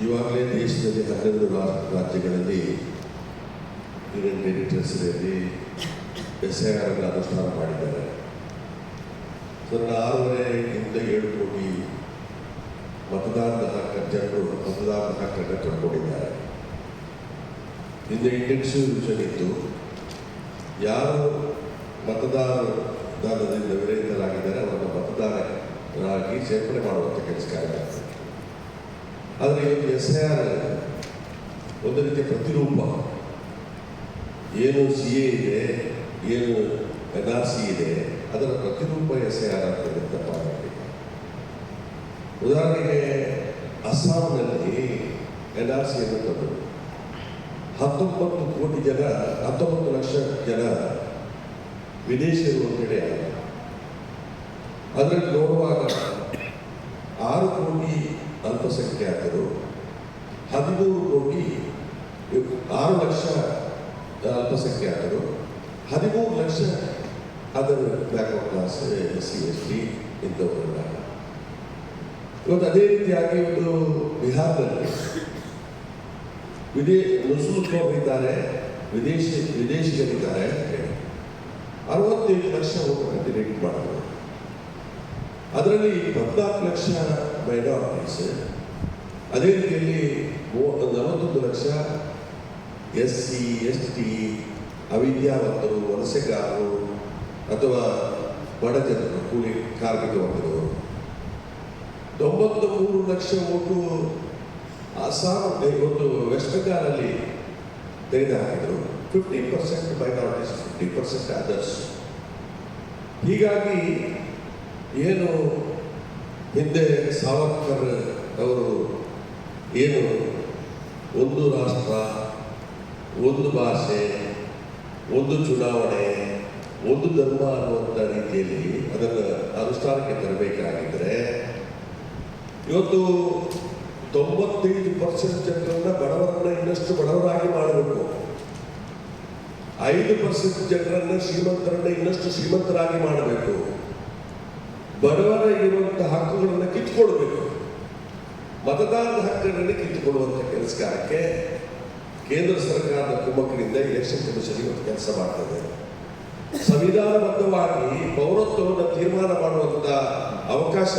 ಇವಾಗಲೇ ದೇಶದಲ್ಲಿ 12 ರಾಜ್ಯಗಳಲ್ಲಿ ಯೂನಿಯನ್ ಟೆರಿಟರೀಸ್ನಲ್ಲಿ SIR ಅನುಷ್ಠಾನ ಮಾಡಿದ್ದಾರೆ. ಸುಮಾರು 6.5 ಇಂದ 7 ಕೋಟಿ ಮತದಾನದ ಜನರು ಮತದಾನದ ಹಕ್ಕನ್ನು ಕಂಡುಕೊಂಡಿದ್ದಾರೆ. ಹಿಂದೆ ಇಂಟೆನ್ಸಿವ್ ರಿವಿಷನ್ ಇತ್ತು. ಯಾರು ಮತದಾನದಿಂದ ವಿರಹಿತರಾಗಿದ್ದಾರೆ ಅವರನ್ನು ಮತದಾರರಾಗಿ ಸೇರ್ಪಡೆ ಮಾಡುವಂಥ ಕೆಲಸ ಕಾರ್ಯ. ಆದರೆ ಇವತ್ತು SIR ಒಂದು ರೀತಿಯ ಪ್ರತಿರೂಪ. ಏನು CA ಇದೆ, ಏನು NRC ಇದೆ, ಅದರ ಪ್ರತಿರೂಪ SIR ಅಂತ ತಪ್ಪಾಗಬೇಕು. ಉದಾಹರಣೆಗೆ ಅಸ್ಸಾಂನಲ್ಲಿ NRCಯನ್ನು ತಂದರು. 19 ಲಕ್ಷ ಜನ ವಿದೇಶಿಯರು ಅಂತೇಳಿ ಆಗಿದೆ. ಅದರಲ್ಲಿ ನೋಡುವಾಗ 6 ಕೋಟಿ ಅಲ್ಪಸಂಖ್ಯಾತರು, 13 ಕೋಟಿ 6 ಲಕ್ಷ ಅಲ್ಪಸಂಖ್ಯಾತರು, 13 ಲಕ್ಷ ಅದರ ಬ್ಯಾಕ್ವರ್ಡ್ ಕ್ಲಾಸ್ SC ST ಇಂಥವರೆಲ್ಲ. ಇವತ್ತು ಅದೇ ರೀತಿಯಾಗಿ ಒಂದು ಬಿಹಾರದಲ್ಲಿ ಮುಸ್ಲಿಮರಿದ್ದಾರೆ, ವಿದೇಶಿಗರಿದ್ದಾರೆ. 67 ಲಕ್ಷ ಓಟನ್ನು ಡಿಲೀಟ್ ಮಾಡಿದ್ರು. ಅದರಲ್ಲಿ 14 ಲಕ್ಷ ಮೈನಾರಿಟೀಸ್, ಅದೇ ರೀತಿಯಲ್ಲಿ 41 ಲಕ್ಷ SC ST ಅವಿದ್ಯಾವಂತರು, ವಲಸೆಗಾರರು ಅಥವಾ ಬಡ ಜನರು, ಕೂಲಿ ಕಾರ್ಮಿಕ ವರ್ಗದವರು. 93 ಲಕ್ಷ ಓಟು ಅಸ್ಸಾಂ ಇವತ್ತು ವೆಸ್ಟ್ ಬೆಂಗಾಲಲ್ಲಿ ತೆಗೆದುಹಾಕಿದರು. 50% minorities, 50% others. ಹೀಗಾಗಿ ಏನು ಹಿಂದೆ ಸಾವರ್ಕರ್ ಅವರು ಏನು ಒಂದು ರಾಷ್ಟ್ರ, ಒಂದು ಭಾಷೆ, ಒಂದು ಚುನಾವಣೆ, ಒಂದು ಧರ್ಮ ಅನ್ನುವಂಥ ರೀತಿಯಲ್ಲಿ ಅದನ್ನು ಅನುಷ್ಠಾನಕ್ಕೆ ತರಬೇಕಾಗಿದ್ದರೆ ಇವತ್ತು 95% ಜನರನ್ನ ಬಡವರನ್ನ ಇನ್ನಷ್ಟು ಬಡವರಾಗಿ ಮಾಡಬೇಕು. 5% ಜನರನ್ನ ಶ್ರೀಮಂತರನ್ನ ಇನ್ನಷ್ಟು ಶ್ರೀಮಂತರಾಗಿ ಮಾಡಬೇಕು. ಬಡವರ ಇರುವಂತಹ ಹಕ್ಕುಗಳನ್ನು ಕಿತ್ತುಕೊಳ್ಬೇಕು. ಮತದಾನದ ಹಕ್ಕನ್ನು ಕಿತ್ತುಕೊಳ್ಳುವಂಥ ಕೆಲಸ ಕಾರ್ಯಕ್ಕೆ ಕೇಂದ್ರ ಸರ್ಕಾರದ ಕುಮ್ಮಕ್ಕಿನಿಂದ ಎಲೆಕ್ಷನ್ ಕಮಿಷನ್ ಇವತ್ತು ಕೆಲಸ ಮಾಡ್ತದೆ. ಸಂವಿಧಾನಬದ್ಧವಾಗಿ ಪೌರತ್ವವನ್ನು ತೀರ್ಮಾನ ಮಾಡುವಂಥ ಅವಕಾಶ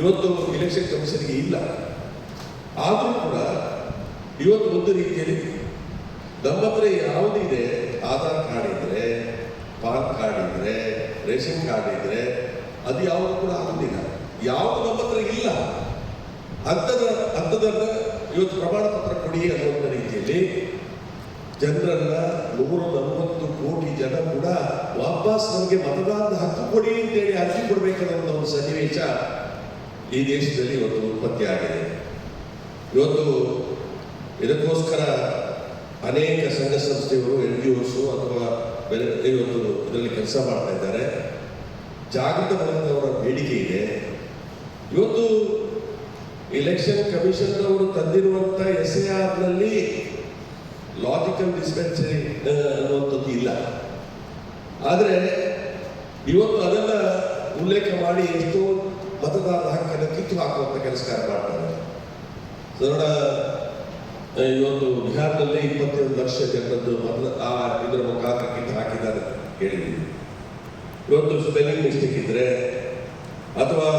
ಇವತ್ತು ಎಲೆಕ್ಷನ್ ಕಮಿಷನ್ಗೆ ಇಲ್ಲ. ಆದರೂ ಕೂಡ ಇವತ್ತು ಒಂದು ರೀತಿಯಲ್ಲಿ ನಮ್ಮ ಹತ್ರ ಯಾವುದಿದೆ, ಆಧಾರ್ ಕಾರ್ಡ್ ಇದ್ರೆ, ಪಾನ್ ಕಾರ್ಡ್ ಇದ್ರೆ, ರೇಷನ್ ಕಾರ್ಡ್ ಇದ್ರೆ, ಅದು ಯಾವುದು ಕೂಡ ಆಗುದಿಲ್ಲ. ಯಾವುದು ನಮ್ಮ ಹತ್ರ ಇಲ್ಲ ಅಂಥದನ್ನ ಇವತ್ತು ಪ್ರಮಾಣ ಪತ್ರ ಕೊಡಿ ಅನ್ನುವಂಥ ರೀತಿಯಲ್ಲಿ ಜನರನ್ನ 140 ಕೋಟಿ ಜನ ಕೂಡ ವಾಪಸ್ ನಮಗೆ ಮತದಾನದ ಹಕ್ಕು ಕೊಡಿ ಅಂತೇಳಿ ಅರ್ಜಿ ಕೊಡಬೇಕಾದಂಥ ಒಂದು ಸನ್ನಿವೇಶ ಈ ದೇಶದಲ್ಲಿ ಇವತ್ತು ಉತ್ಪತ್ತಿಯಾಗಿದೆ. ಇವತ್ತು ಇದಕ್ಕೋಸ್ಕರ ಅನೇಕ ಸಂಘ ಸಂಸ್ಥೆಗಳು, NGOs ಅಥವಾ ಇವತ್ತು ಇದರಲ್ಲಿ ಕೆಲಸ ಮಾಡ್ತಾ ಇದ್ದಾರೆ. ಜಾಗೃತ ವರ್ಗದವರ ಬೇಡಿಕೆ ಇದೆ. ಇವತ್ತು ಎಲೆಕ್ಷನ್ ಕಮಿಷನ್ ಅವರು ತಂದಿರುವಂಥ SIRನಲ್ಲಿ ಲಾಜಿಕಲ್ ಡಿಸ್ಪೆನ್ಸರಿ ಅನ್ನುವಂಥದ್ದು ಇಲ್ಲ. ಆದರೆ ಇವತ್ತು ಅದನ್ನ ಉಲ್ಲೇಖ ಮಾಡಿ ಎಷ್ಟೋ ಮತದಾರರ ಹಕ್ಕನ್ನು ಕಿತ್ತು ಹಾಕುವಂಥ ಕೆಲಸ ಮಾಡ್ತಾರೆ. ಇವತ್ತು ಬಿಹಾರದಲ್ಲಿ 22 ಲಕ್ಷ ಜನರದ್ದು ಇದರ ಮುಖಾಂತರ ಕಿತ್ತು ಹಾಕಿದ್ದಾರೆ ಹೇಳಿದ್ದೀವಿ. ಇವತ್ತು ಸ್ಪೆಲ್ಲಿಂಗ್ ಮಿಸ್ಟೇಕ್ ಇದ್ರೆ ಅಥವಾ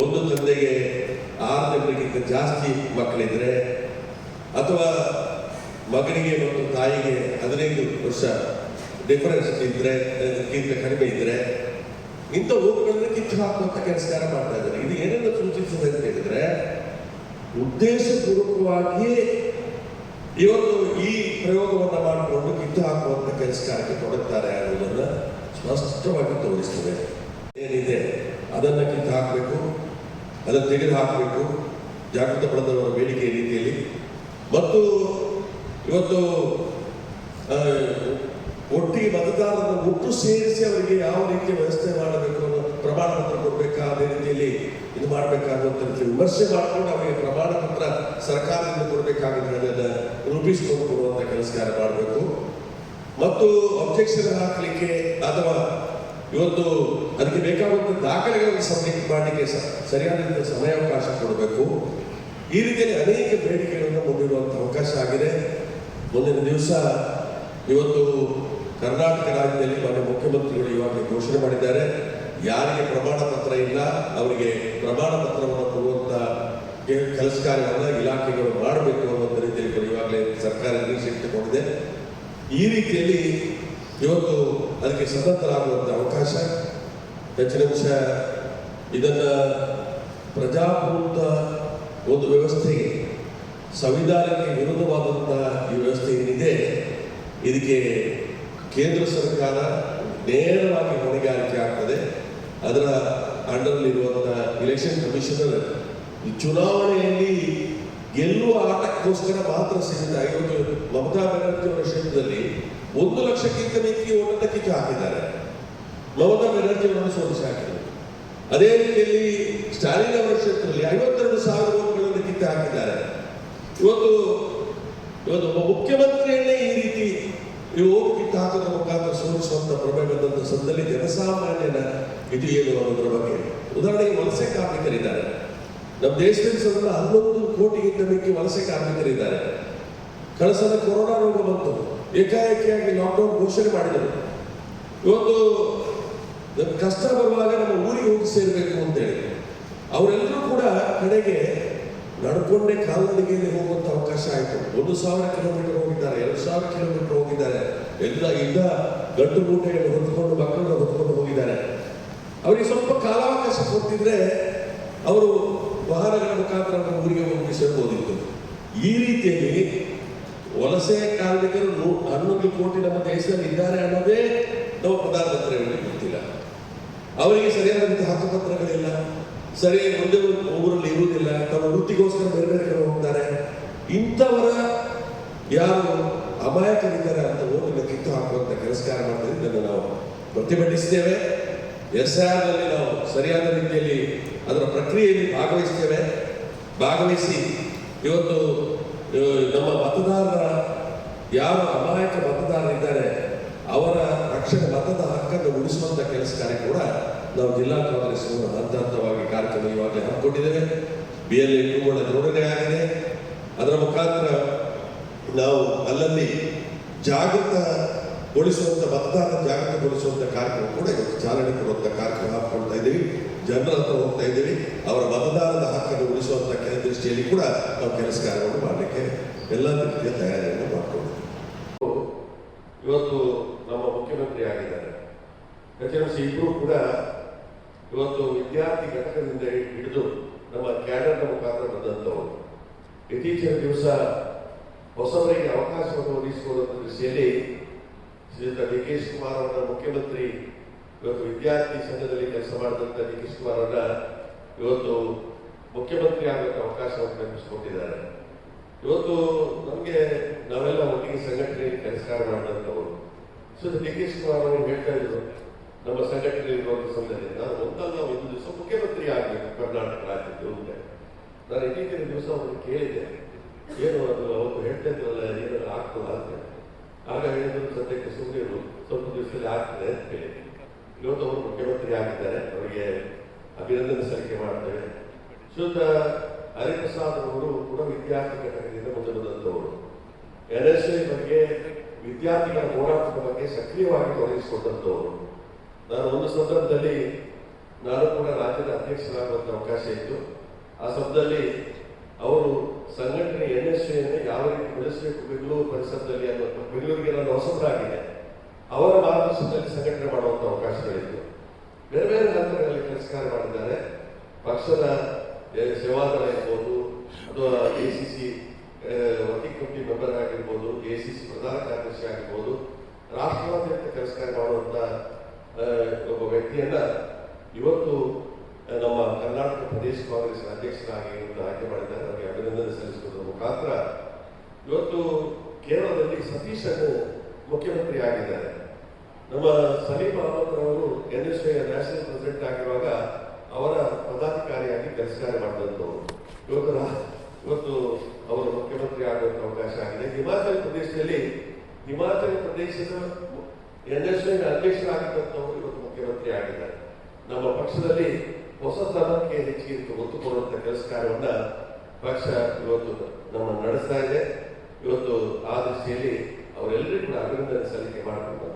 ಒಂದು ತಂದೆಗೆ 6 ಜನರಿಗಿಂತ ಜಾಸ್ತಿ ಮಕ್ಕಳಿದ್ರೆ ಅಥವಾ ಮಗನಿಗೆ ಮತ್ತು ತಾಯಿಗೆ 15 ವರ್ಷ ಡಿಫರೆನ್ಸ್ ಇದ್ರೆ, ಅದಕ್ಕಿಂತ ಕಡಿಮೆ ಇದ್ರೆ, ಇಂಥ ಓಟುಗಳನ್ನ ಕಿತ್ತು ಹಾಕುವಂಥ ಕೆಲಸ ಮಾಡ್ತಾ ಇದ್ದಾರೆ. ಇದು ಏನೆಲ್ಲ ಸೂಚಿಸಿದೆ ಅಂತ ಹೇಳಿದ್ರೆ ಉದ್ದೇಶಪೂರ್ವಕವಾಗಿ ಇವತ್ತು ಈ ಪ್ರಯೋಗವನ್ನು ಮಾಡಿಕೊಂಡು ಕಿತ್ತು ಹಾಕುವಂಥ ಕೆಲಸ ಕಾರ್ಯಕ್ಕೆ ತೊಡಗ್ತಾರೆ ಅನ್ನೋದನ್ನು ಸ್ಪಷ್ಟವಾಗಿ ತೋರಿಸ್ತದೆ. ಏನಿದೆ ಅದನ್ನು ಕಿತ್ತು ಹಾಕಬೇಕು, ಅದನ್ನು ತೆಗೆದು ಹಾಕಬೇಕು. ಜಾಗೃತ ಪಡೆದವರ ಬೇಡಿಕೆ ರೀತಿಯಲ್ಲಿ ಮತ್ತು ಇವತ್ತು ಒಟ್ಟಿಗೆ ಮತದಾರರನ್ನು ಒಟ್ಟು ಸೇರಿಸಿ ಅವರಿಗೆ ಯಾವ ರೀತಿಯ ವ್ಯವಸ್ಥೆ ಮಾಡಬೇಕು ಅನ್ನೋ ಪ್ರಮಾಣ ಪತ್ರ ಕೊಡಬೇಕಾ, ಅದೇ ರೀತಿಯಲ್ಲಿ ಇದು ಮಾಡಬೇಕಾಗುವಂಥ ವಿಮರ್ಶೆ ಮಾಡಿಕೊಂಡು ಅವರಿಗೆ ಪ್ರಮಾಣ ಪತ್ರ ಸರ್ಕಾರದಿಂದ ಕೊಡಬೇಕಾಗಿದ್ರೆ ಅದನ್ನು ರೂಪಿಸಿಕೊಂಡು ಕೊಡುವಂಥ ಕೆಲಸ ಕಾರ್ಯ ಮಾಡಬೇಕು. ಮತ್ತು ಅಬ್ಜೆಕ್ಷನ್ ಹಾಕಲಿಕ್ಕೆ ಅಥವಾ ಇವತ್ತು ಅದಕ್ಕೆ ಬೇಕಾಗುವಂಥ ದಾಖಲೆಗಳನ್ನು ಸಬ್ಮಿಟ್ ಮಾಡಲಿಕ್ಕೆ ಸರಿಯಾದ ಸಮಯಾವಕಾಶ ಕೊಡಬೇಕು. ಈ ರೀತಿಯಲ್ಲಿ ಅನೇಕ ಬೇಡಿಕೆಗಳನ್ನು ಮುಂದಿರುವಂಥ ಅವಕಾಶ ಆಗಿದೆ. ಮುಂದಿನ ದಿವಸ ಇವತ್ತು ಕರ್ನಾಟಕ ರಾಜ್ಯದಲ್ಲಿ ಮಾನ್ಯ ಮುಖ್ಯಮಂತ್ರಿಗಳು ಇವಾಗಲೇ ಘೋಷಣೆ ಮಾಡಿದ್ದಾರೆ, ಯಾರಿಗೆ ಪ್ರಮಾಣ ಪತ್ರ ಇಲ್ಲ ಅವರಿಗೆ ಪ್ರಮಾಣ ಪತ್ರವನ್ನು ಕೊಡುವಂಥ ಕೆಲಸ ಕಾರ್ಯವನ್ನು ಇಲಾಖೆಗಳು ಮಾಡಬೇಕು ಅನ್ನುವಂಥ ರೀತಿಯಲ್ಲಿ ಇವಾಗಲೇ ಸರ್ಕಾರ ನಿರ್ದೇಶನ ತಗೊಂಡಿದೆ. ಈ ರೀತಿಯಲ್ಲಿ ಇವತ್ತು ಅದಕ್ಕೆ ಸತತರಾಗುವಂಥ ಅವಕಾಶ. ಹೆಚ್ಚಿನ ಅಂಶ ಇದನ್ನ ಪ್ರಜಾಪ್ರಭುತ್ವ ಒಂದು ವ್ಯವಸ್ಥೆಗೆ, ಸಂವಿಧಾನಕ್ಕೆ ವಿರುದ್ಧವಾದಂಥ ಈ ವ್ಯವಸ್ಥೆ ಏನಿದೆ ಇದಕ್ಕೆ ಕೇಂದ್ರ ಸರ್ಕಾರ ನೇರವಾಗಿ ಹೊಣೆಗಾರಿಕೆ ಆಗ್ತದೆ. ಅದರ ಅಂಡರ್ಲಿರುವಂಥ ಎಲೆಕ್ಷನ್ ಕಮಿಷನರ್ ಈ ಚುನಾವಣೆಯಲ್ಲಿ ಗೆಲ್ಲುವ ಆಟಕ್ಕೋಸ್ಕರ ಮಾತ್ರ ಸೀಮಿತ. ಇವತ್ತು ಮಮತಾ ಬ್ಯಾನರ್ಜಿ ಅವರ ಕ್ಷೇತ್ರದಲ್ಲಿ 1 ಲಕ್ಷಕ್ಕಿಂತ ಮಿಕ್ಕಿ ಓಟನ್ನು ಕಿತ್ತು ಹಾಕಿದ್ದಾರೆ. ಮಮತಾ ಬ್ಯಾನರ್ಜಿ ಅವರನ್ನು ಸೋಲಿಸಿ ಹಾಕಿದ್ದಾರೆ. ಅದೇ ರೀತಿಯಲ್ಲಿ ಸ್ಟಾಲಿನ್ ಅವರ ಕ್ಷೇತ್ರದಲ್ಲಿ 52,000 ಓಟ್ಗಳನ್ನು ಕಿತ್ತು ಹಾಕಿದ್ದಾರೆ. ಇವತ್ತು ಒಬ್ಬ ಮುಖ್ಯಮಂತ್ರಿಯನ್ನೇ ಈ ರೀತಿ ಓಟ್ ಕಿತ್ತು ಹಾಕೋದ್ರ ಮುಖಾಂತರ ಸೋಲಿಸುವಂತ ಪ್ರಮೇಯ ಬಂದಂತ ಸಂದರ್ಭದಲ್ಲಿ ಜನಸಾಮಾನ್ಯನ ಇದು ಏನು ಅನ್ನೋದ್ರ ಬಗ್ಗೆ, ಉದಾಹರಣೆಗೆ ವಲಸೆ ಕಾರ್ಮಿಕರಿದ್ದಾರೆ. ನಮ್ಮ ದೇಶದಲ್ಲಿ ಸದಾ 11 ಕೋಟಿಗಿಂತ ಮಿಕ್ಕಿ ವಲಸೆ ಕಾರ್ಮಿಕರಿದ್ದಾರೆ. ಕಳೆದ ಸಲ ಕೊರೋನಾ ರೋಗ ಬಂತು, ಏಕಾಏಕಿಯಾಗಿ ಲಾಕ್ಡೌನ್ ಘೋಷಣೆ ಮಾಡಿದರು. ಇವತ್ತು ಕಷ್ಟ ಬರುವಾಗ ನಮ್ಮ ಊರಿಗೆ ಹೋಗಿ ಸೇರಬೇಕು ಅಂತೇಳಿ ಅವರೆಲ್ಲರೂ ಕೂಡ ಕಡೆಗೆ ನಡ್ಕೊಂಡೇ ಕಾಲ್ನಡಿಗೆಯಲ್ಲಿ ಹೋಗುವಂತ ಅವಕಾಶ ಆಯಿತು. 1,000 ಕಿಲೋಮೀಟರ್ ಹೋಗಿದ್ದಾರೆ, 2,000 ಕಿಲೋಮೀಟರ್ ಹೋಗಿದ್ದಾರೆ. ಎಲ್ಲ ಗಂಟು ಮೂಟೆಯನ್ನು ಹೊತ್ಕೊಂಡು ಮಕ್ಕಳನ್ನು ಹೊತ್ಕೊಂಡು ಹೋಗಿದ್ದಾರೆ. ಅವರಿಗೆ ಸ್ವಲ್ಪ ಕಾಲಾವಕಾಶ ಕೊಟ್ಟಿದ್ರೆ ಅವರು ವಾಹನಗಳ ಮುಖಾಂತರ ಊರಿಗೆ ಹೋಗಿ ಸೇರ್ಬೋದಿತ್ತು. ಈ ರೀತಿಯಲ್ಲಿ ವಲಸೆ ಕಾರ್ಮಿಕರು 11 ಕೋಟಿ ನಮ್ಮ ದೇಶದಲ್ಲಿ ಇದ್ದಾರೆ ಅನ್ನೋದೇ ನಮ್ಮ ಪ್ರಧಾನಮಂತ್ರಿಗಳಿಗೆ ಗೊತ್ತಿಲ್ಲ. ಅವರಿಗೆ ಸರಿಯಾದಂತಹ ಹಕ್ಕುಪತ್ರಗಳಿಲ್ಲ, ಸರಿ ಒಂದೇ ಊರಲ್ಲಿ ಇರುವುದಿಲ್ಲ, ತಮ್ಮ ವೃತ್ತಿಗೋಸ್ಕರ ಬೇರೆ ಬೇರೆ ಕಡೆ ಹೋಗ್ತಾರೆ. ಇಂಥವರ ಯಾರು ಅಮಾಯಕರಿದ್ದಾರೆ ಅಂತ ಓಟನ್ನು ಕಿತ್ತು ಹಾಕುವಂತ ಕೆಲಸ ಕಾರ್ಯ ಮಾಡ್ತಾರೆ. ಇದನ್ನು ನಾವು ಪ್ರತಿಭಟಿಸ್ತೇವೆ. SIR ನಲ್ಲಿ ನಾವು ಸರಿಯಾದ ರೀತಿಯಲ್ಲಿ ಅದರ ಪ್ರಕ್ರಿಯೆಯಲ್ಲಿ ಭಾಗವಹಿಸಿ ಇವತ್ತು ನಮ್ಮ ಮತದಾರರ ಯಾರು ಅಮಾಯಕ ಮತದಾರರಿದ್ದಾರೆ ಅವರ ರಕ್ಷಣೆ, ಮತದ ಹಕ್ಕನ್ನು ಉಳಿಸುವಂತ ಕೆಲಸ ಕಾರ್ಯ ಕೂಡ ನಾವು ಜಿಲ್ಲಾ ಕಾಂಗ್ರೆಸ್ ಹಂತ ಹಂತವಾಗಿ ಕಾರ್ಯಕ್ರಮ ಇವಾಗಲೇ ಹಮ್ಮಿಕೊಂಡಿದ್ದೇವೆ. BLA ಕೂಡ ಜೋಡಣೆ ಆಗಿದೆ. ಅದರ ಮುಖಾಂತರ ನಾವು ಅಲ್ಲಲ್ಲಿ ಜಾಗೃತಗೊಳಿಸುವಂತ ಮತದಾರರ ಜಾಗೃತಗೊಳಿಸುವಂತ ಕಾರ್ಯಕ್ರಮ ಕೂಡ ಇವತ್ತು ಚಾಲನೆ ಕೊಡುವಂತ ಕಾರ್ಯಕ್ರಮ ಹಾಕೊಳ್ತಾ ಇದ್ದೀವಿ. ಜನರ ಹತ್ರ ಹೋಗ್ತಾ ಇದ್ದೀವಿ. ಅವರ ಮತದಾರರ ಹಕ್ಕನ್ನು ಉಳಿಸುವಂತ ದೃಷ್ಟಿಯಲ್ಲಿ ಕೂಡ ನಾವು ಕೆಲಸ ಕಾರ್ಯವನ್ನು ಮಾಡಲಿಕ್ಕೆ ಎಲ್ಲ ರೀತಿಯ ತಯಾರಿಯನ್ನು ಮಾಡಿಕೊಂಡಿದ್ದೀವಿ. ಇವತ್ತು ನಮ್ಮ ಮುಖ್ಯಮಂತ್ರಿ ಆಗಿದ್ದಾರೆ. ಇಬ್ಬರು ಕೂಡ ಇವತ್ತು ವಿದ್ಯಾರ್ಥಿ ಘಟಕದಿಂದ ಹಿಡಿದು ನಮ್ಮ ಕ್ಯಾಡರ್ನ ಮುಖಾಂತರ ಬಂದಂಥವರು. ಇತ್ತೀಚಿನ ದಿವಸ ಹೊಸವರಿಗೆ ಅವಕಾಶವನ್ನು ಒದಗಿಸಿಕೊಳ್ಳುವ ದೃಷ್ಟಿಯಲ್ಲಿ ಶ್ರೀಯುತ DK ಶಿವಕುಮಾರ್ ಅವರ ಮುಖ್ಯಮಂತ್ರಿ ಇವತ್ತು ವಿದ್ಯಾರ್ಥಿ ಸಂಘದಲ್ಲಿ ಕೆಲಸ ಮಾಡಿದಂಥ DK ಶಿವಕುಮಾರ್ ಅವರ ಇವತ್ತು ಮುಖ್ಯಮಂತ್ರಿ ಆಗುವಂಥ ಅವಕಾಶವನ್ನು ಕಲ್ಪಿಸಿಕೊಟ್ಟಿದ್ದಾರೆ. ಇವತ್ತು ನಮಗೆ ನಾವೆಲ್ಲ ಒಟ್ಟಿಗೆ ಸಂಘಟನೆಯಲ್ಲಿ ಕೆಲಸ ಮಾಡಿದಂಥವರು. ಶ್ರೀಯುತ DK ಶಿವಕುಮಾರ್ ಅವರು ಹೇಳ್ತಾ ಇದ್ರು, ನಮ್ಮ ಸಂಘಟನೆ ಇರುವಂಥ ಸಂದರ್ಭದಲ್ಲಿ ನಾನು ಒಂದಲ್ಲ ಒಂದು ದಿವಸ ಮುಖ್ಯಮಂತ್ರಿ ಆಗಬೇಕು ಕರ್ನಾಟಕ ರಾಜ್ಯದ. ನಾನು ಇತ್ತೀಚಿನ ದಿವಸ ಅವ್ರನ್ನ ಕೇಳಿದ್ದೆ, ಏನು ಅದು ಅವರು ಹೇಳ್ತಾ ಇದ್ರಲ್ಲ ಏನಾದ್ರು ಆಗ್ತದ ಅಂತ. ಆಗ ಹೇಳಿದ್ರು, ಸದ್ಯಕ್ಕೆ ಸುಮ್ಮನೆ ಸ್ವಲ್ಪ ದಿವಸದಲ್ಲಿ ಆಗ್ತದೆ ಅಂತ ಹೇಳಿ. ಇವತ್ತು ಅವರು ಮುಖ್ಯಮಂತ್ರಿ ಆಗಿದ್ದಾರೆ. ಅವರಿಗೆ ಅಭಿನಂದನೆ ಸಲ್ಲಿಕೆ ಮಾಡ್ತೇವೆ. ಶ್ರೀಯುತ ಹರಿಪ್ರಸಾದ್ ಅವರು ಕೂಡ ವಿದ್ಯಾರ್ಥಿ ಘಟಕದಿಂದ ಮುಂದೆ ಬಂದಂಥವರು. NSA ಬಗ್ಗೆ, ವಿದ್ಯಾರ್ಥಿಗಳ ಹೋರಾಟದ ಬಗ್ಗೆ ಸಕ್ರಿಯವಾಗಿ ತೊಡಗಿಸಿಕೊಂಡಂಥವರು. ನಾನು ಒಂದು ಸಂದರ್ಭದಲ್ಲಿ ನಾನು ಕೂಡ ರಾಜ್ಯದ ಅಧ್ಯಕ್ಷರಾಗುವಂಥ ಅವಕಾಶ ಇತ್ತು. ಆ ಸಂದರ್ಭದಲ್ಲಿ ಅವರು ಸಂಘಟನೆ NSAಯನ್ನು ಯಾವ ರೀತಿ ಬೆಳೆಸಬೇಕು ಬೆಂಗಳೂರು ಪರಿಸರದಲ್ಲಿ ಅನ್ನುವಂಥ, ಬೆಂಗಳೂರಿಗೆ ನಾನು ಹೊಸಬರಾಗಿದೆ, ಅವರ ಮಾರ್ಗದರ್ಶನದಲ್ಲಿ ಸಂಘಟನೆ ಮಾಡುವಂಥ ಅವಕಾಶಗಳಿತ್ತು. ಬೇರೆ ಬೇರೆ ಹಂತಗಳಲ್ಲಿ ಕೆಲಸ ಕಾರ್ಯ ಮಾಡಿದ್ದಾರೆ. ಪಕ್ಷದ ಸೇವಾದಳ ಇರ್ಬೋದು, ಅಥವಾ ACC ವರ್ಕಿಂಗ್ ಕಮಿಟಿ ಮೆಂಬರ್ ಆಗಿರ್ಬೋದು, ACC ಪ್ರಧಾನ ಕಾರ್ಯದರ್ಶಿ ಆಗಿರ್ಬೋದು, ರಾಷ್ಟ್ರಾದ್ಯಂತ ಕೆಲಸ ಕಾರ್ಯ ಮಾಡುವಂಥ ಒಬ್ಬ ವ್ಯಕ್ತಿಯನ್ನ ಇವತ್ತು ನಮ್ಮ ಕರ್ನಾಟಕ ಪ್ರದೇಶ ಕಾಂಗ್ರೆಸ್ ಅಧ್ಯಕ್ಷರಾಗಿ ಆಯ್ಕೆ ಮಾಡಿದ್ದಾರೆ. ಅವರಿಗೆ ಅಭಿನಂದನೆ ಸಲ್ಲಿಸುವುದರ ಮುಖಾಂತರ ಇವತ್ತು ಕೇರಳದಲ್ಲಿ ಸತೀಶ್ ಮುಖ್ಯಮಂತ್ರಿ ಆಗಿದ್ದಾರೆ. ನಮ್ಮ ಸಲೀಂ ಅಹಮದ್ ಅವರು NSA ನ್ಯಾಷನಲ್ ಪ್ರೆಸಿಡೆಂಟ್ ಆಗಿರುವಾಗ ಅವರ ಪದಾಧಿಕಾರಿಯಾಗಿ ಕೆಲಸ ಕಾರ್ಯ ಮಾಡಿದಂಥವರು. ಇವತ್ತು ಅವರು ಮುಖ್ಯಮಂತ್ರಿ ಆಗುವಂಥ ಅವಕಾಶ ಆಗಿದೆ. ಹಿಮಾಚಲ ಪ್ರದೇಶದ NSA ಅಧ್ಯಕ್ಷರಾಗಿದ್ದಂಥವರು ಇವತ್ತು ಮುಖ್ಯಮಂತ್ರಿ ಆಗಿದ್ದಾರೆ. ನಮ್ಮ ಪಕ್ಷದಲ್ಲಿ ಹೊಸತನಕ್ಕೆ ಹೆಚ್ಚಿಗೆ ಒತ್ತು ಕೊಡುವಂಥ ಕೆಲಸ ಕಾರ್ಯವನ್ನ ಪಕ್ಷ ಇವತ್ತು ನಮ್ಮನ್ನು ನಡೆಸ್ತಾ ಇದೆ. ಇವತ್ತು ಆ ದೃಷ್ಟಿಯಲ್ಲಿ ಅವರೆಲ್ಲರಿಗೂ ಕೂಡ ಅಭಿನಂದನೆ ಸಲ್ಲಿಕೆ ಮಾಡಿಕೊಂಡು